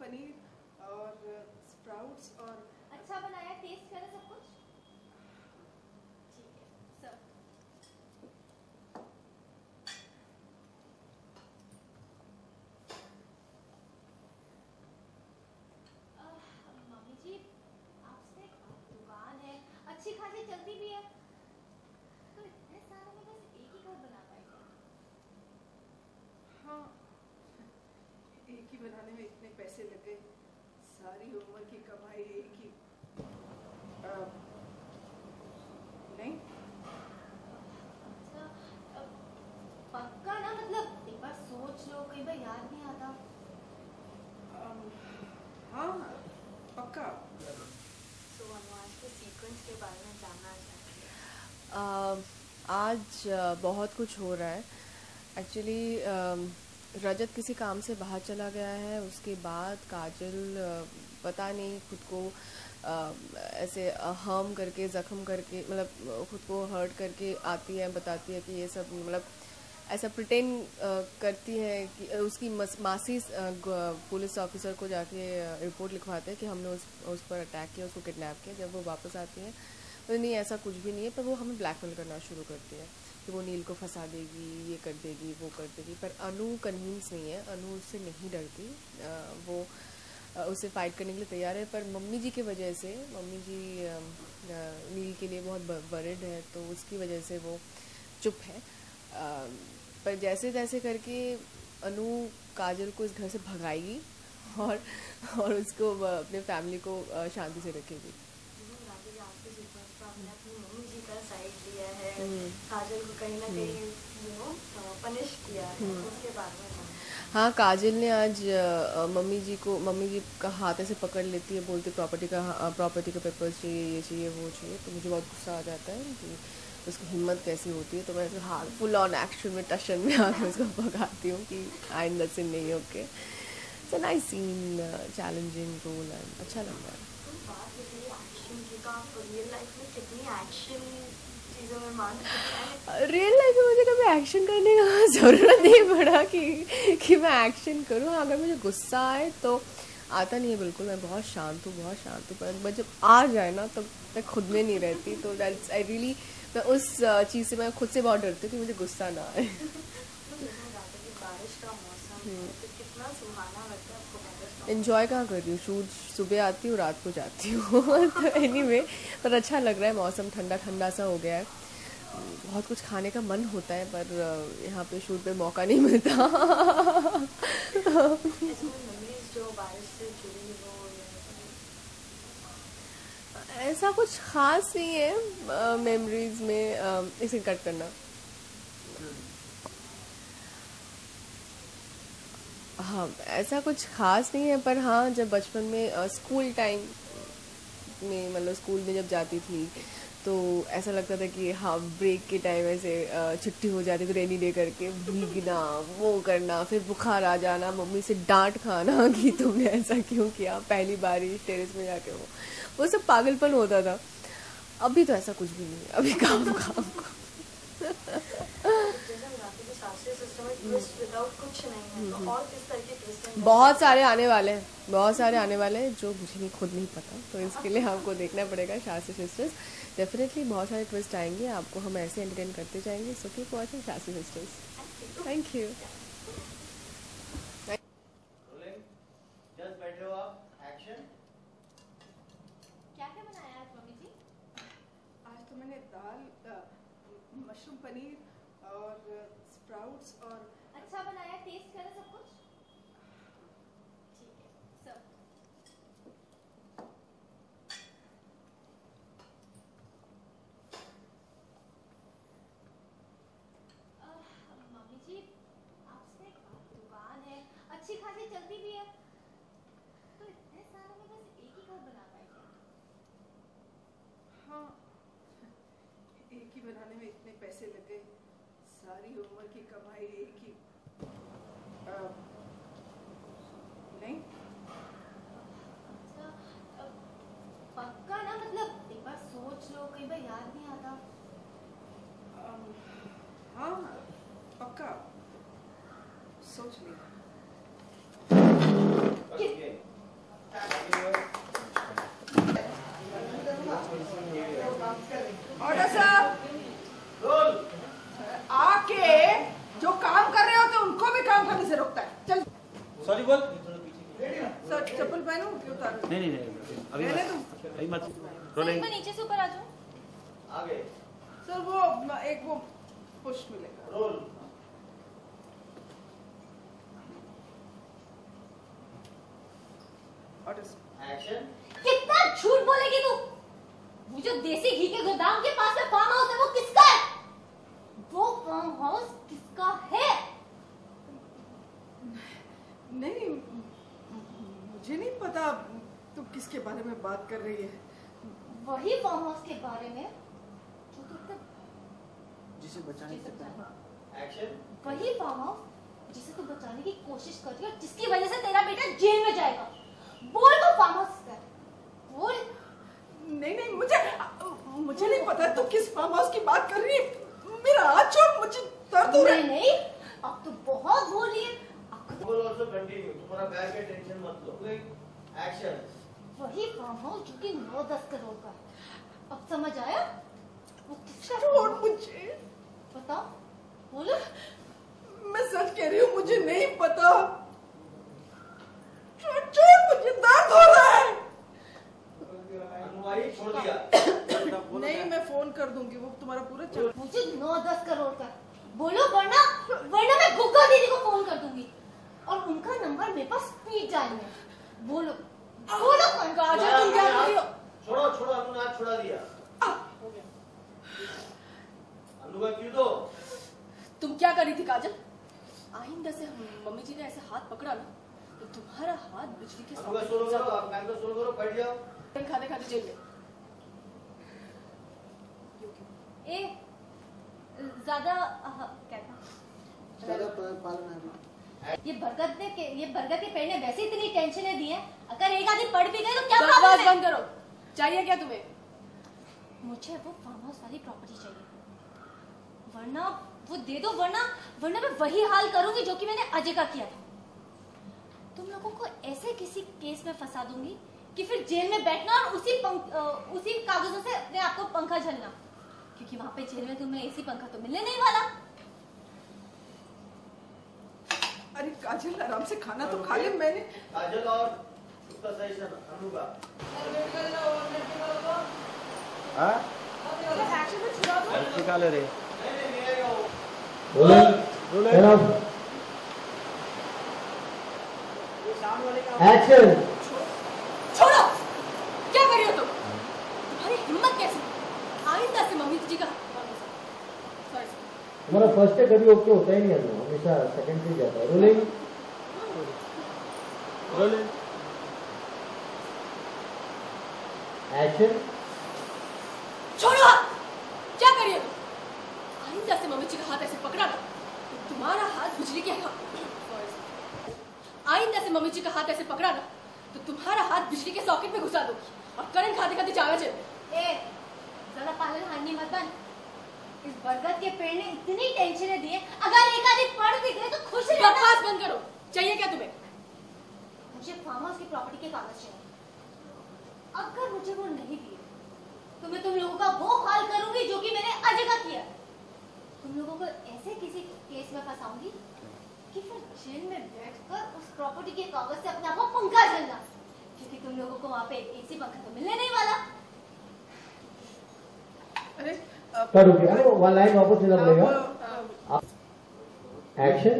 पनीर और स्प्राउट्स और अच्छा बनाया, टेस्ट करा सब कुछ? ठीक है सर। मम्मी जी, आपसे दुकान है, अच्छी खासी चलती भी है, तो इतने सारे में बस एक ही घर बना पाएगा? हाँ, एक ही बनाने में इतने पैसे लगे, सारी उम्र की कमाई एक ही नहीं। अच्छा, पक्का ना? मतलब एक बार सोच लो, कई बार याद नहीं आता। हाँ पक्का। तो हम आज के सीक्वेंस के बारे में जानना चाहते हैं। आज बहुत कुछ हो रहा है एक्चुअली। रजत किसी काम से बाहर चला गया है, उसके बाद काजल पता नहीं खुद को ऐसे हार्म करके, ज़ख्म करके, मतलब खुद को हर्ट करके आती है, बताती है कि ये सब, मतलब ऐसा प्रिटेंड करती है कि उसकी मासी पुलिस ऑफिसर को जाके रिपोर्ट लिखवाते हैं कि हमने उस पर अटैक किया, उसको किडनैप किया। जब वो वापस आती है तो नहीं, ऐसा कुछ भी नहीं है, पर वो हमें ब्लैकमेल करना शुरू करती है कि वो नील को फंसा देगी, ये कर देगी, वो कर देगी। पर अनु कन्विंस नहीं है, अनु उससे नहीं डरती, वो उससे फाइट करने के लिए तैयार है। पर मम्मी जी की वजह से, मम्मी जी नील के लिए बहुत वरिड है, तो उसकी वजह से वो चुप है। पर जैसे तैसे करके अनु काजल को इस घर से भगाएगी और उसको अपने फैमिली को शांति से रखेगी। काजल को कहीं ना कहीं पनिश किया है, उसके बारे में। हाँ, काजल ने आज मम्मी जी का हाथ ऐसे पकड़ लेती है, बोलती प्रॉपर्टी का पेपर्स चाहिए, ये चाहिए, वो चाहिए। तो मुझे बहुत गुस्सा आ जाता है कि उसकी हिम्मत कैसी होती है। तो मैं हाथ फुल ऑन एक्शन में, टशन में आके उसको भगाती हूँ कि आइंदा से नहीं। Okay, it's a nice scene, challenging role है, अच्छा लग रहा है। रियल लाइफ में मुझे कभी एक्शन करने का ज़रूरत नहीं पड़ा कि मैं एक्शन करूँ। अगर मुझे गुस्सा आए तो आता नहीं है बिल्कुल, मैं बहुत शांत हूँ, पर जब आ जाए ना तब मैं खुद में नहीं रहती। तो दैट्स आई रियली, मैं उस चीज़ से, मैं खुद से बहुत डरती हूँ कि मुझे गुस्सा ना आए। एंजॉय कहाँ कर रही हूँ, शूट सुबह आती हूँ, रात को जाती हूँ। तो एनीवे, पर अच्छा लग रहा है, मौसम ठंडा ठंडा सा हो गया है। बहुत कुछ खाने का मन होता है, पर यहाँ पे शूट पे मौका नहीं मिलता। ऐसा कुछ खास नहीं है मेमोरीज में। इसे कट करना। हाँ, ऐसा कुछ खास नहीं है, पर हाँ, जब बचपन में स्कूल टाइम में, मतलब स्कूल में जब जाती थी तो ऐसा लगता था कि हाँ, ब्रेक के टाइम ऐसे छुट्टी हो जाती तो रेनी डे करके भीगना, वो करना, फिर बुखार आ जाना, मम्मी से डांट खाना कि तुमने ऐसा क्यों किया, पहली बारिश टेरेस में जाके, वो सब पागलपन होता था। अभी तो ऐसा कुछ भी नहीं है, अभी काम बहुत सारे आने वाले हैं जो मुझे नहीं, खुद नहीं पता। तो इसके लिए आपको देखना पड़ेगा शास्त्री सिस्टर्स। डेफिनेटली बहुत सारे ट्विस्ट आएंगे, आपको हम ऐसे एंटरटेन करते जाएंगे। So keep watching Shastri sisters. Thank you. बैठे हो आप, एक्शन। क्या क्या बनाया आज मम्मी जी? आज तो मैंने दाल, मशरूम पनीर और स्प्राउट्स और अच्छा बनाया, टेस्ट करा सब कुछ? ठीक है सर। मम्मी जी, आपसे दुकान है, अच्छी खासी चलती भी है, तो इतने सारे में बस एक ही घर बना पाएगा? हाँ, एक ही बनाने में इतने पैसे लगे, सारी उम्र की कमाई एक ही नहीं। अच्छा, पक्का ना? मतलब एक बार सोच लो, कई बार याद नहीं आता। हाँ पक्का, सोच लिया। ऑर्डर साहब, आके जो काम कर रहे होते उनको भी काम करने से रोकता है। चल सॉरी बोल। सर चप्पल पहनूं कि उतारूं? नहीं अभी मत रोलिंग। मैं नीचे से ऊपर आ जाऊं? आगे सर वो एक वो पुश मिलेगा। रोल। Order action. कितना झूठ बोलेगी तू? वो जो देसी घी के गोदाम के पास में फार्म हाउस है वो किसका है? वो फार्म हाउस किसका है? नहीं, मुझे नहीं पता तू किसके बारे में बात कर रही है। वही फार्म हाउस के बारे में जो तुमने जिसे बचाने से एक्शन। वही फार्म हाउस जिसे तू बचाने की कोशिश कर रही है और जिसकी वजह से तेरा बेटा जेल में जाएगा। बोल वो फार्म हाउस है, बोल। नहीं मुझे नहीं पता तू किस फार्म हाउस की बात कर रही है। मेरा हाथ छोड़, मुझे दर्द हो रहा है। नहीं अब तो बहुत बोल रही है। बोल ऑल्सो कंटिन्यू। तुम्हारा बैक के टेंशन मत लो। एक्शन। वही फार्म हाउस जो कि 9-10 करोड़ का है। अब समझ आया वो किसका? छोड़ मुझे। बताओ, बोलो। मैं सच कह रही हूँ, मुझे नहीं पता। छोड़ मुझे दर्द हो रहा है। अनुमाई छोड़ दिया। नहीं मैं फोन कर दूंगी, वो तुम्हारा पूरा चल। मुझे 9-10 करोड़ का बोलो, वरना मैं गुग्गा दीदी को फोन कर दूंगी और उनका नंबर मेरे पास स्पीड डायल में। बोलो काजल तुम क्या कर रही हो? छोड़ो अनु ने हाथ छुड़ा दिया। हो गया। अनु का क्यों दो? तुम क्या कर रही थी काजल? आइंदा से मम्मी जी ने ऐसे हाथ पकड़ा ना तो तुम्हारा हाथ बिजली के अनु का सोलो करो, आप काम का सोलो करो, बैठ जाओ। खाते खाते जेल में। ए ज्यादा क्या था? ये बरगद के पेड़ ने वैसे इतनी टेंशनें दी हैं, अगर एक आदमी पढ़ भी गए तो क्या बकवास बंद करो। चाहिए क्या तुम्हें? मुझे वो फार्म हाउस वाली प्रॉपर्टी चाहिए, वरना वो दे दो, वरना मैं वही हाल करूंगी जो कि मैंने अजय का किया था। तुम लोगों को ऐसे किसी केस में फंसा दूंगी कि फिर जेल में बैठना और उसी कागजों से अपने आपको पंखा झलना, क्योंकि वहां पे जेल में तुम्हें एसी पंखा तो मिलने नहीं वाला। अरे काजल आराम से खाना तो खा ले। मैंने काजल और उसका सजेशन अनु का। हाँ? निकाले रे। नहीं आएगा वो। एक्शन। छोड़ो, क्या कर रही हो तुम? तुम्हारी हिम्मत कैसी? आइंदा से मम्मी जी का तुम्हारा फर्स्ट डे कभी ओके होता ही नहीं है, हमेशा सेकंड पे जाता है। रोलिंग। एक्शन। छोड़ो हाथ। क्या कर रही हो तुम? आइंदा से मम्मी जी का हाथ ऐसे पकड़ा ना तो तुम्हारा हाथ बिजली के आइंदा से मम्मी जी का हाथ ऐसे पकड़ा ना तो तुम्हारा हाथ बिजली के सॉकेट में घुसा दूंगी और करंट खाते खाते जावे चल। ए जरा पागल हानि मत बन। इस बरगद के पेड़ ने इतनी टेंशनें दी है, अगर एक आदमी पढ़ भी गए तो खुश रहना। बकवास बंद करो। चाहिए क्या तुम्हें? मुझे फार्म हाउस की प्रॉपर्टी के कागज चाहिए। अगर मुझे वो नहीं दिए तो मैं तुम लोगों का वो हाल करूंगी जो कि मैंने अजय का किया। तुम लोगों को ऐसे किसी केस में फंसाऊंगी कि फिर जेल में बैठकर उस प्रॉपर्टी के कागज से अपने आप को पंखा झलना, क्योंकि तुम लोगों को वहां पे एसी पंखा तो मिलने नहीं वाला। अरे कर रुकिए, वन लाइन वापस लेना पड़ेगा। एक्शन।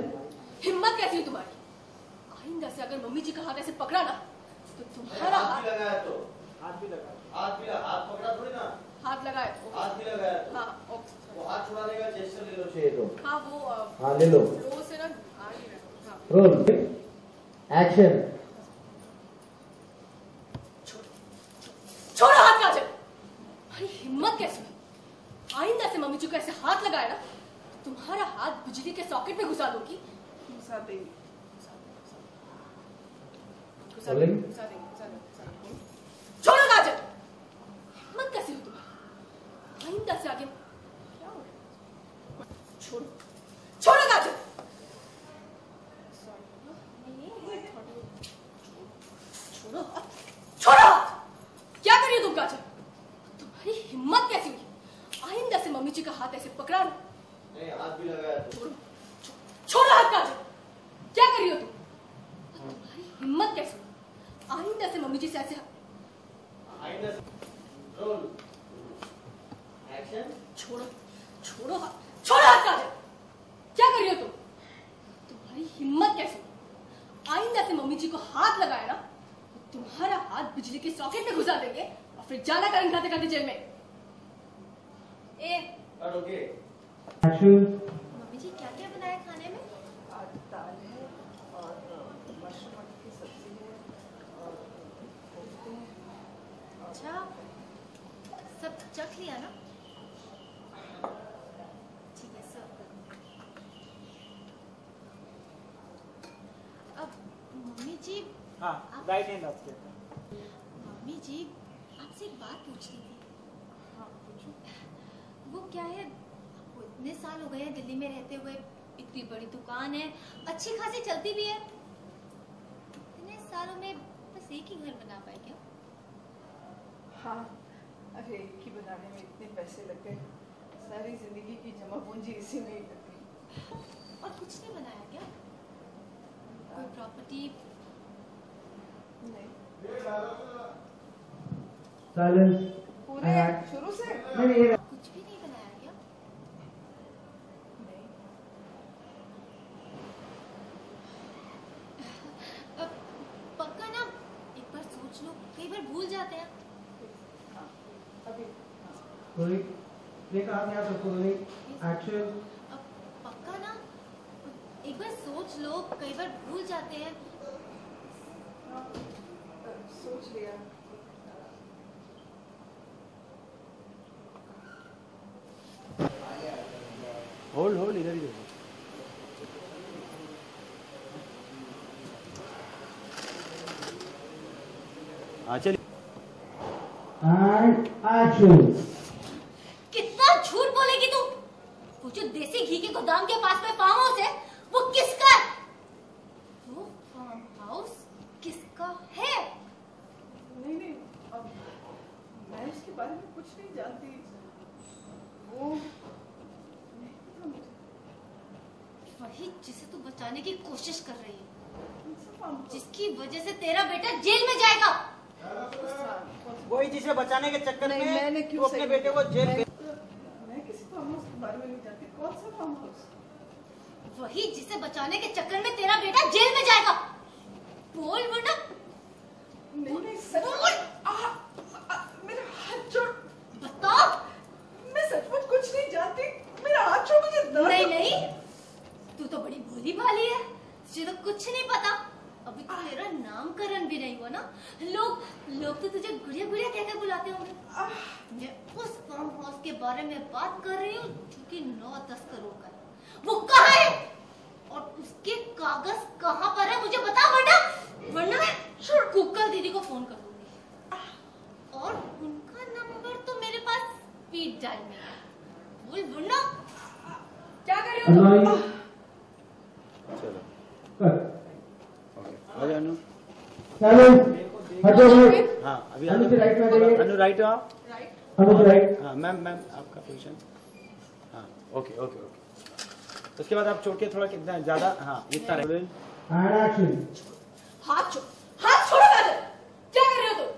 हिम्मत कैसी है तुम्हारी? आइंदा से अगर मम्मी जी का हाथ ऐसे पकड़ा ना तो तुम्हारा हाथ भी लगाया तो हाथ पकड़ा थोड़ी ना। हाथ लगाए। हाथ भी लगाया तो। हाँ ओके। वो हाथ छुड़ाने का जेस्चर ले लो। चाहिए तो हाँ वो हाँ ले लो। लो से ना आ नहीं रहा। हाँ रोल। एक्शन। छोड़ो हाथ काजल। अरे हिम्मत कैसी है? आइंदा से मम्मी जी को ऐसे हाथ लगाया ना तो तुम्हारा हाथ बिजली के सॉकेट में घुसा दूंगी। घुसा देंगे। छोड़ो काजल। हिम्मत कैसी हो तुम्हारी? आइंदा से आगे क्या हो रहा है? छोड़ो काजल। छोड़ो हाथ। क्या कर रही हो तुम काजल? तुम्हारी हिम्मत कैसी हुई? मम्मी जी का हाथ ऐसे पकड़ा ना, नहीं हाथ भी लगाया तो छोड़ो हाथ काजल, क्या कर रही हो तुम? तुम्हारी हिम्मत कैसे? आइंदा से मम्मी जी से ऐसे आइंदा रोल एक्शन। छोड़ो हाथ काजल, क्या कर रही हो तुम? तुम्हारी हिम्मत कैसे? आइंदा से मम्मी जी को हाथ लगाया ना तो तुम्हारा हाथ बिजली के सॉकेट में घुसा देंगे और फिर जाना करेंगे खाते खाते जेल में। ओके मम्मी जी क्या क्या बनाया खाने में? आज दाल है और मशरूम मटर की सब्जी है और कोफ्ते हैं। अच्छा, सब चख लिया ना? ठीक है, सर्व करो। अब मम्मी जी, हाँ, राइट हैंड आपके। मम्मी जी आपसे एक बात पूछनी थी। हाँ पूछो। वो क्या है, आपको इतने साल हो गए हैं दिल्ली में रहते हुए, इतनी बड़ी दुकान है, अच्छी खासी चलती भी है, इतने सालों में बस एक ही घर बना पाए क्या? हाँ, अरे एक ही बनाने में इतने पैसे लग गए, सारी जिंदगी की जमा पूंजी इसी में ही लग गई। और कुछ नहीं बनाया क्या? कोई प्रॉपर्टी? नहीं, साइलेंस पूरे शुरू से नहीं कुछ भी नहीं बनाया क्या? नहीं। पक्का ना, एक बार सोच लो, कई बार भूल जाते हैं। हाँ, अभी रोलिंग ये कहा क्या सबको रोलिंग एक्शन। अब पक्का ना, एक बार सोच लो, कई बार भूल जाते हैं। हाँ, सोच लिया। होल्ड इधर ही। हाँ चलिए। And action. कितना झूठ बोलेगी तू? वो जो देसी घी के गोदाम के पास में फार्म हाउस है, वो किसका है? वो फार्म हाउस किसका है? नहीं, अब मैं इसके बारे में कुछ नहीं जानती। वो नहीं पता मुझे। वही जिसे तू बचाने की कोशिश कर रही है, कौन सा फार्म हाउस? जिसकी वजह से तेरा बेटा जेल में जाएगा। कौन सा? वही जिसे बचाने के चक्कर नहीं, मैंने में क्यों वो अपने सही बेटे को जेल मैं किसी फार्म हाउस के बारे में नहीं जानती। कौन सा फार्म हाउस? वही जिसे बचाने के चक्कर में तेरा बेटा जेल में जाएगा। बोल वरना। नहीं, सच मेरा हाथ छोड़। बताओ। मैं सचमुच कुछ नहीं जानती, मेरा हाथ छोड़, मुझे दर्द। नहीं, तू तो बड़ी भोली भाली है, तुझे तो कुछ नहीं पता। अभी तो तेरा नामकरण भी नहीं हुआ ना, लोग तो तुझे गुड़िया गुड़िया कहकर बुलाते होंगे। मैं उस फार्म हाउस के बारे में बात कर रही हूँ जो कि 9-10 करोड़ का है। वो कहाँ है और उसके कागज कहाँ पर है, मुझे बता, वरना मैं कुकर दीदी को फोन कर दूंगी। और उनका नंबर तो मेरे पास स्पीड डायल में है। बोल वरना। क्या कर रही हो तुम? चलो कट। आ जाओ अनु। साइलेंस हटो। हाँ अभी अनु से राइट में आ जाइए। अनु राइट हो आप। राइट। अनु से राइट। हाँ मैम आपका पोजीशन। हाँ ओके। उसके बाद आप छोड़ के थोड़ा कितना ज्यादा, हाँ इतना रहे। And action. हाथ छोड़ो काजल, क्या कर रही हो तुम?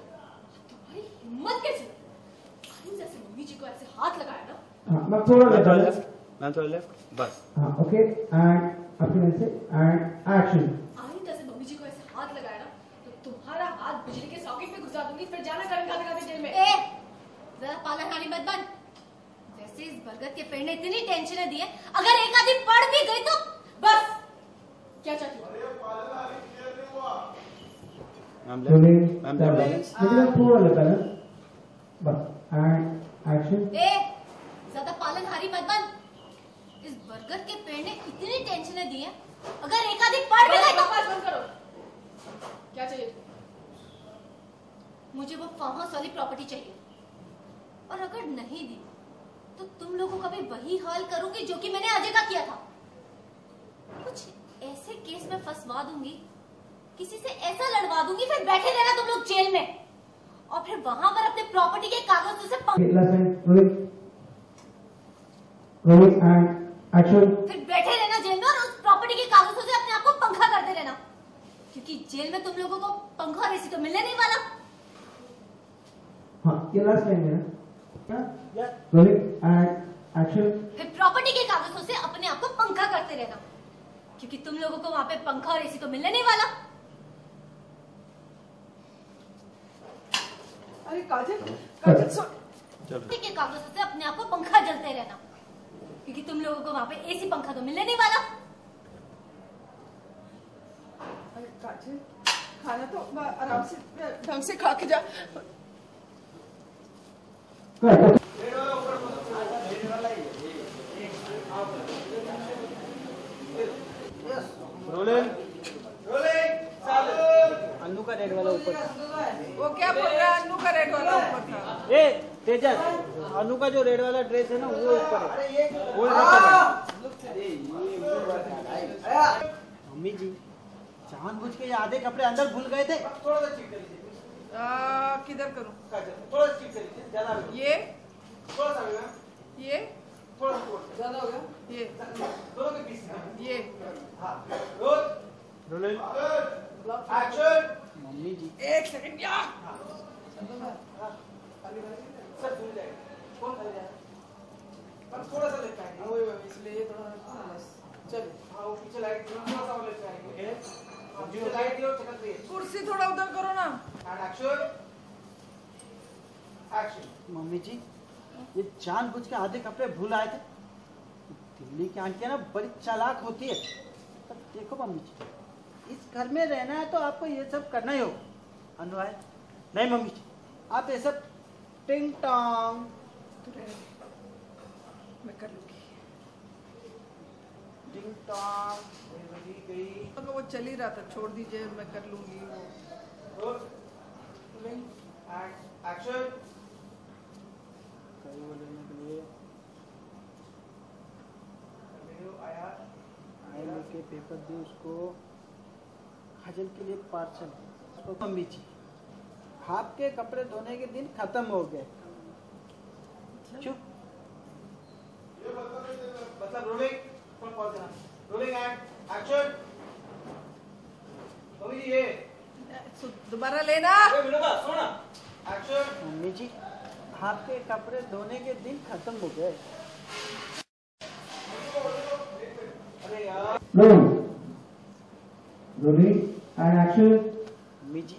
तुम्हारी हिम्मत कैसे? आइंदा से मम्मी जी को ऐसे हाथ लगाया ना। हाँ मैं थोड़ा लेफ्ट बस। हाँ ओके एंड अपने से एंड एक्शन। आइंदा से मम्मी जी को ऐसे हाथ लगाया ना तो तुम्हारा हाथ बिजली के सॉकेट में घुसा दूंगी, फिर जाना करेंगे खाते खाते जेल में। जरा पागलखानी मत बन। जैसे इस बरगद के पेड़ ने इतनी टेंशन दी है, अगर एक आदमी पड़ भी गई तो बस। क्या चाहती हो? Ma'am rolling ma'am balance. लेकिन थोड़ा बैलेंस बस एंड एक्शन। ज्यादा पालनहारी मत बन। इस बरगद के पेड़ ने इतनी टेंशन दी है, अगर एक आदमी पड़ भी गई तो बकवास बंद करो। क्या चाहिए? मुझे वो फार्म हाउस वाली प्रॉपर्टी चाहिए, और अगर नहीं दी तो तुम लोगों का भी वही हाल करूंगी जो कि मैंने अजय का किया था। कुछ ऐसे केस में फंसवा दूंगी, किसी से ऐसा लड़वा दूंगी, फिर बैठे रहना तुम लोग जेल में, और फिर वहां पर अपने प्रॉपर्टी के कागज से lesson rolling rolling and action. फिर बैठे रहना जेल में और उस प्रॉपर्टी के कागजों से अपने आप को पंखा करते रहना, क्योंकि जेल में तुम लोगों को पंखा और एसी तो मिलने नहीं वाला। हाँ, ये लास्ट लाइन है ना। Rolling and action. फिर प्रॉपर्टी के कागजों से अपने आप को पंखा करते रहना, क्योंकि तुम लोगों को वहां पे पंखा और एसी तो मिलने नहीं वाला। अरे काजल, काजल सुन। प्रॉपर्टी के कागजों से अपने आप को पंखा जलते रहना, क्योंकि तुम लोगों को वहां पे एसी पंखा तो मिलने नहीं वाला। अरे काजल, खाना तो आराम से ढंग से खा के जा। रोलिंग। अन्नू का रेड वाला ऊपर था। वो क्या बोल रहा है? अन्नू का रेड वाला ऊपर था। ए तेजस, अन्नू का जो रेड वाला ड्रेस है ना वो ऊपर है, वो मम्मी जी जानबूझ के ये आधे कपड़े अंदर भूल गए थे। थोड़ा सा चीट कर लीजिए। किधर करूं? थोड़ा सा चीट कर लीजिए, ज्यादा हो गया। ये थोड़ा सा हो गया। ये थोड़ा सा ज्यादा हो गया। ये दोनों के बीच में। ये हाँ, रोल रोलिंग एक्शन। मम्मी जी एक सेकंड यार। सब भूल जाएगा, कौन कर जाएगा, पर थोड़ा सा लेट आएंगे, इसलिए थोड़ा चल। हाँ वो पीछे लाइट थोड़ा सा और लेट आएंगे, पीछे लाइट दियो, चटक रही है। कुर्सी थोड़ा उधर करो ना। And action. एक्शन। मम्मी जी ये जानबूझ के आधे कपड़े भूल आए थे। दिल्ली की आंटियां ना बड़ी चालाक होती है। पर देखो मम्मी जी, इस घर में रहना है तो आपको ये सब करना ही होगा। अन्नू आए नहीं मम्मी जी, आप ये सब टिंग टोंग। मैं कर लूंगी। टिंग टोंग गई। तो वो चल ही रहा था, छोड़ दीजिए, मैं कर लूंगी वो। Roll and action. कहीं वो लेने के लिए आया आए लेके पेपर दी उसको, काजल के लिए पार्सल। उसको मम्मी जी आपके कपड़े धोने के दिन खत्म हो गए। चुप। मतलब रोलिंग, थोड़ा पॉज देना। Rolling and action. मम्मी जी ये दोबारा लेना। विनोदा सोना। एक्शन। मम्मी जी आपके कपड़े धोने के दिन खत्म हो गए। अरे यार रोलिंग एंड एक्शन। मम्मी जी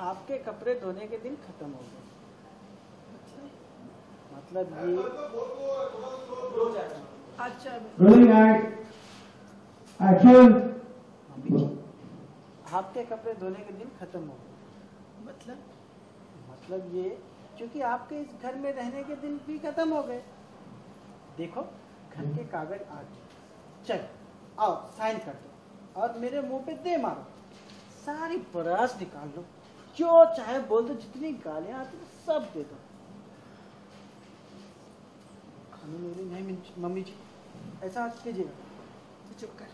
आपके कपड़े धोने के दिन खत्म हो गए। मतलब ये अच्छा रोलिंग एंड एक्शन। मम्मी जी आपके कपड़े धोने के दिन खत्म हो गए। मतलब ये क्योंकि आपके इस घर में रहने के दिन भी खत्म हो गए। देखो घर के कागज आ गए, चल आओ साइन कर दो और मेरे मुंह पे दे मारो, सारी बरास निकाल लो, जो चाहे बोल दो, जितनी गालियां आती हैं सब दे दो। मेरी नहीं मम्मी जी ऐसा कीजिएगा। चुप कर।